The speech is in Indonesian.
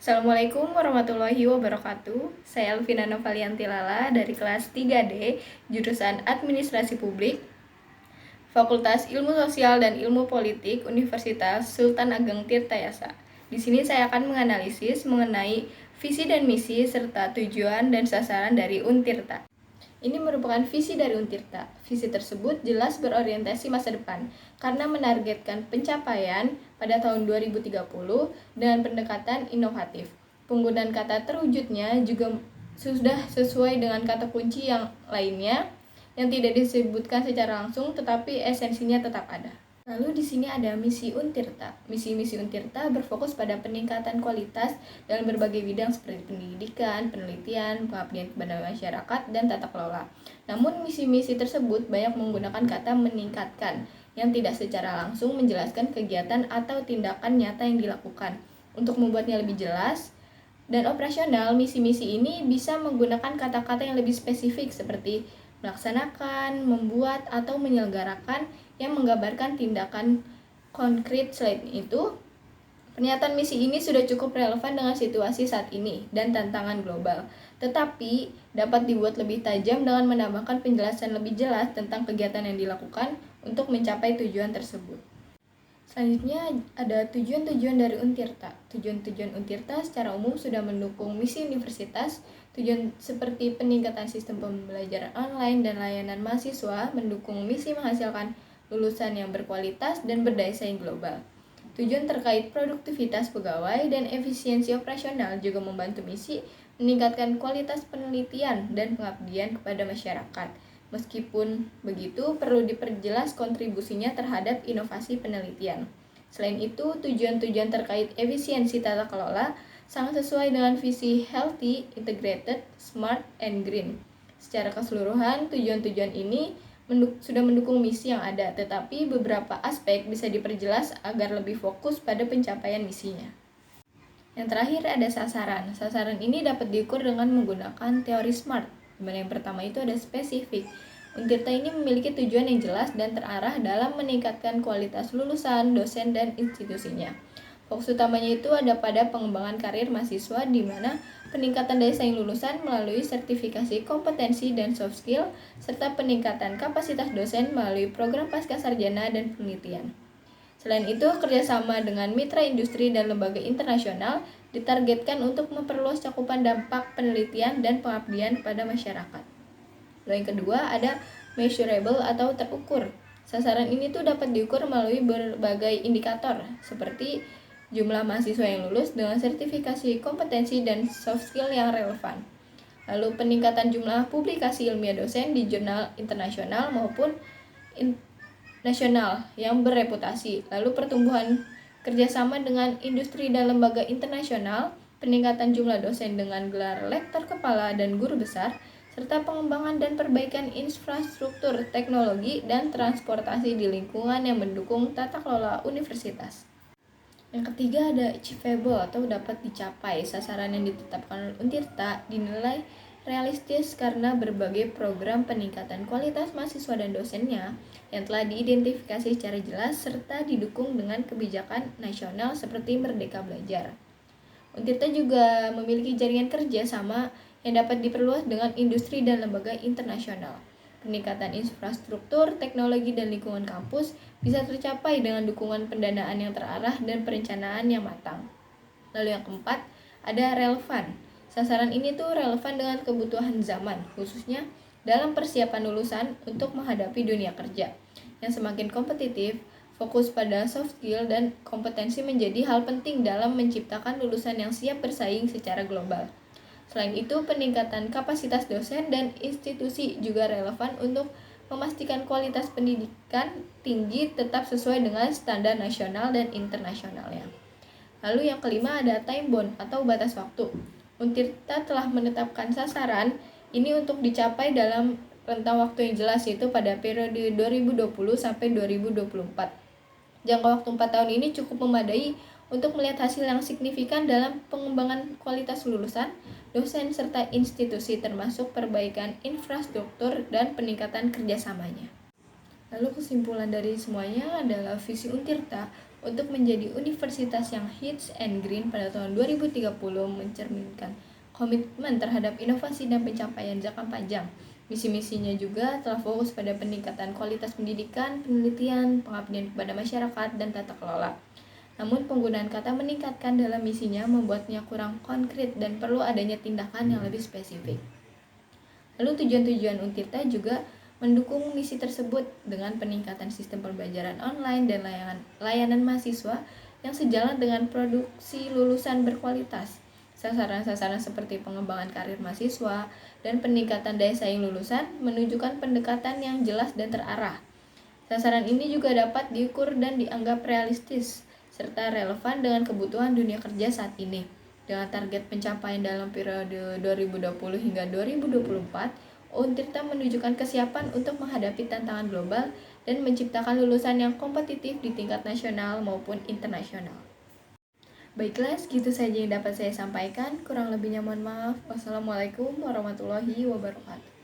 Assalamualaikum warahmatullahi wabarakatuh. Saya Elvina Novalianti Lala dari kelas 3D, jurusan Administrasi Publik, Fakultas Ilmu Sosial dan Ilmu Politik, Universitas Sultan Ageng Tirtayasa. Di sini saya akan menganalisis mengenai visi dan misi serta tujuan dan sasaran dari Untirta. Ini merupakan visi dari Untirta. Visi tersebut jelas berorientasi masa depan karena menargetkan pencapaian pada tahun 2030 dengan pendekatan inovatif. Penggunaan kata terwujudnya juga sudah sesuai dengan kata kunci yang lainnya yang tidak disebutkan secara langsung tetapi esensinya tetap ada. Lalu di sini ada misi Untirta. Misi Untirta berfokus pada peningkatan kualitas dalam berbagai bidang seperti pendidikan, penelitian, pengabdian kepada masyarakat, dan tata kelola. Namun misi-misi tersebut banyak menggunakan kata meningkatkan yang tidak secara langsung menjelaskan kegiatan atau tindakan nyata yang dilakukan. Untuk membuatnya lebih jelas dan operasional, misi-misi ini bisa menggunakan kata-kata yang lebih spesifik seperti melaksanakan, membuat, atau menyelenggarakan yang menggambarkan tindakan konkret. Selain itu, pernyataan misi ini sudah cukup relevan dengan situasi saat ini dan tantangan global, tetapi dapat dibuat lebih tajam dengan menambahkan penjelasan lebih jelas tentang kegiatan yang dilakukan untuk mencapai tujuan tersebut. Selanjutnya ada tujuan-tujuan dari Untirta. Tujuan-tujuan Untirta secara umum sudah mendukung misi universitas. Tujuan seperti peningkatan sistem pembelajaran online dan layanan mahasiswa, mendukung misi menghasilkan lulusan yang berkualitas dan berdaya saing global. Tujuan terkait produktivitas pegawai dan efisiensi operasional juga membantu misi meningkatkan kualitas penelitian dan pengabdian kepada masyarakat. Meskipun begitu, perlu diperjelas kontribusinya terhadap inovasi penelitian. Selain itu, tujuan-tujuan terkait efisiensi tata kelola sangat sesuai dengan visi healthy, integrated, smart, and green. Secara keseluruhan, tujuan-tujuan ini sudah mendukung misi yang ada, tetapi beberapa aspek bisa diperjelas agar lebih fokus pada pencapaian misinya. Yang terakhir ada sasaran. Sasaran ini dapat diukur dengan menggunakan teori SMART. Yang pertama itu ada spesifik. Untirta ini memiliki tujuan yang jelas dan terarah dalam meningkatkan kualitas lulusan, dosen, dan institusinya. Fokus utamanya itu ada pada pengembangan karir mahasiswa di mana peningkatan daya saing lulusan melalui sertifikasi kompetensi dan soft skill, serta peningkatan kapasitas dosen melalui program pascasarjana dan penelitian. Selain itu, kerjasama dengan mitra industri dan lembaga internasional ditargetkan untuk memperluas cakupan dampak penelitian dan pengabdian kepada masyarakat. Lalu yang kedua ada measurable atau terukur. Sasaran ini tuh dapat diukur melalui berbagai indikator seperti jumlah mahasiswa yang lulus dengan sertifikasi kompetensi dan soft skill yang relevan. Lalu peningkatan jumlah publikasi ilmiah dosen di jurnal internasional maupun nasional yang bereputasi. Lalu pertumbuhan kerjasama dengan industri dan lembaga internasional, peningkatan jumlah dosen dengan gelar lektor kepala dan guru besar, serta pengembangan dan perbaikan infrastruktur teknologi dan transportasi di lingkungan yang mendukung tata kelola universitas. Yang ketiga ada achievable atau dapat dicapai. Sasaran yang ditetapkan Untirta dinilai realistis karena berbagai program peningkatan kualitas mahasiswa dan dosennya yang telah diidentifikasi secara jelas serta didukung dengan kebijakan nasional seperti Merdeka Belajar. Untirta juga memiliki jaringan kerja sama yang dapat diperluas dengan industri dan lembaga internasional. Peningkatan infrastruktur, teknologi, dan lingkungan kampus bisa tercapai dengan dukungan pendanaan yang terarah dan perencanaan yang matang. Lalu yang keempat, ada relevan. Sasaran ini tuh relevan dengan kebutuhan zaman, khususnya dalam persiapan lulusan untuk menghadapi dunia kerja yang semakin kompetitif. Fokus pada soft skill dan kompetensi menjadi hal penting dalam menciptakan lulusan yang siap bersaing secara global. Selain itu, peningkatan kapasitas dosen dan institusi juga relevan untuk memastikan kualitas pendidikan tinggi tetap sesuai dengan standar nasional dan internasionalnya. Lalu yang kelima ada time bound atau batas waktu. Untirta telah menetapkan sasaran ini untuk dicapai dalam rentang waktu yang jelas, yaitu pada periode 2020 sampai 2024. Jangka waktu 4 tahun ini cukup memadai untuk melihat hasil yang signifikan dalam pengembangan kualitas lulusan, dosen, serta institusi termasuk perbaikan infrastruktur dan peningkatan kerjasamanya. Lalu kesimpulan dari semuanya adalah visi Untirta untuk menjadi universitas yang hits and green pada tahun 2030 mencerminkan komitmen terhadap inovasi dan pencapaian jangka panjang. Misi-misinya juga telah fokus pada peningkatan kualitas pendidikan, penelitian, pengabdian kepada masyarakat, dan tata kelola. Namun penggunaan kata meningkatkan dalam misinya membuatnya kurang konkret dan perlu adanya tindakan yang lebih spesifik. Lalu tujuan-tujuan Untirta juga mendukung misi tersebut dengan peningkatan sistem pembelajaran online dan layanan mahasiswa yang sejalan dengan produksi lulusan berkualitas. Sasaran-sasaran seperti pengembangan karir mahasiswa dan peningkatan daya saing lulusan menunjukkan pendekatan yang jelas dan terarah. Sasaran ini juga dapat diukur dan dianggap realistis serta relevan dengan kebutuhan dunia kerja saat ini. Dengan target pencapaian dalam periode 2020 hingga 2024, Untirta menunjukkan kesiapan untuk menghadapi tantangan global dan menciptakan lulusan yang kompetitif di tingkat nasional maupun internasional. Baiklah, segitu saja yang dapat saya sampaikan. Kurang lebihnya mohon maaf. Wassalamualaikum warahmatullahi wabarakatuh.